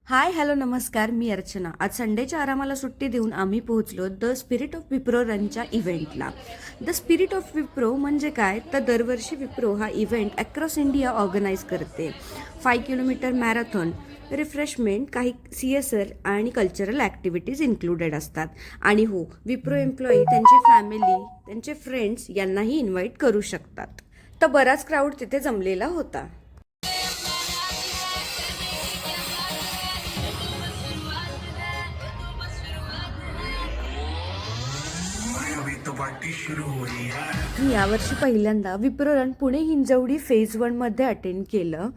Hi hello नमस्कार, मी अर्चना. आज संडेच्या आरामाला सुट्टी देऊन आम्ही पोहोचलो द स्पिरिट ऑफ विप्रो रनच्या इव्हेंटला. द स्पिरिट ऑफ विप्रो म्हणजे काय, तर दरवर्षी विप्रो हा इव्हेंट अक्रॉस इंडिया ऑर्गनाईज करते. 5 किलोमीटर मॅरेथॉन, रिफ्रेशमेंट, काही CSR आणि कल्चरल ॲक्टिव्हिटीज इन्क्लुडेड असतात. आणि हो, विप्रो एम्प्लॉई त्यांची फॅमिली, त्यांचे फ्रेंड्स यांनाही इन्व्हाइट करू शकतात. तर बराच क्राऊड तिथे जमलेला होता. मी यावर्षी पहिल्यांदा विप्रो रन पुणे हिंजवडी फेज 1 मध्ये अटेंड केलं.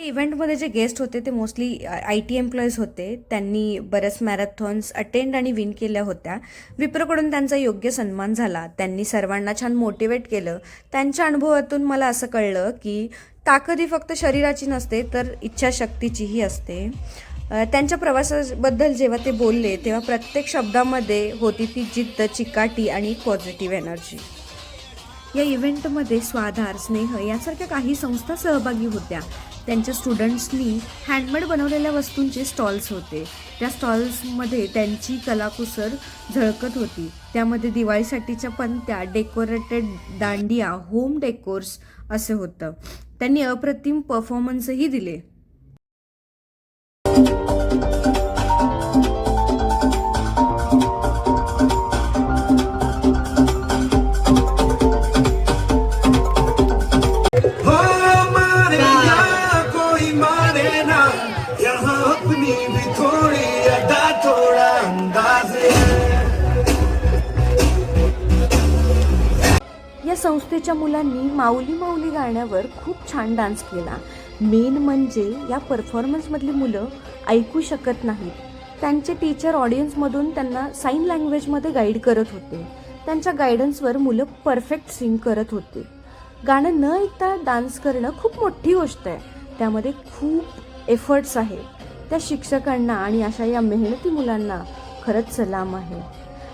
इव्हेंटमध्ये जे गेस्ट होते ते मोस्टली IT एम्प्लॉईज होते. त्यांनी बऱ्याच मॅरेथॉन्स अटेंड आणि विन केल्या होत्या. विप्रोकडून त्यांचा योग्य सन्मान झाला. त्यांनी सर्वांना छान मोटिवेट केलं. त्यांच्या अनुभवातून मला असं कळलं की ताकद ही फक्त शरीराची नसते तर इच्छाशक्तीचीही असते. त्यांच्या प्रवासाबद्दल जेव्हा ते बोलले तेव्हा प्रत्येक शब्दामध्ये होती ती जिद्द, चिकाटी आणि पॉझिटिव्ह एनर्जी. या इव्हेंटमध्ये स्वाधार, स्नेह यासारख्या काही संस्था सहभागी होत्या. त्यांच्या स्टुडंट्सनी हँडमेड बनवलेल्या वस्तूंचे स्टॉल्स होते. त्या स्टॉल्समध्ये त्यांची कलाकुसर झळकत होती. त्यामध्ये दिवाळीसाठीच्या पंत्या, डेकोरेटेड दांडिया, होम डेकोर्स असं होतं. त्यांनी अप्रतिम परफॉर्मन्सही दिले. या संस्थेच्या मुलांनी माऊली माऊली गाण्यावर खूप छान डान्स केला. मेन म्हणजे या परफॉर्मन्समधली मुलं ऐकू शकत नाहीत. त्यांचे टीचर ऑडियन्समधून त्यांना साईन लँग्वेजमध्ये गाईड करत होते. त्यांच्या गायडन्सवर मुलं परफेक्ट सिंग करत होते. गाणं न ऐकता डान्स करणं खूप मोठी गोष्ट आहे. त्यामध्ये खूप एफर्ट्स आहे. त्या शिक्षकांना आणि अशा या मेहनती मुलांना खरंच सलाम आहे.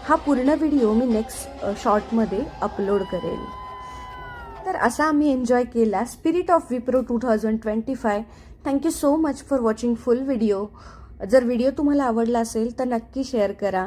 हा पूर्ण व्हिडिओ मी नेक्स्ट शॉर्टमध्ये अपलोड करेल. तर असा आम्ही एन्जॉय केला spirit of Wipro 2025. Thank you so much for watching full video. जर व्हिडिओ तुम्हाला आवडला असेल तर नक्की शेअर करा.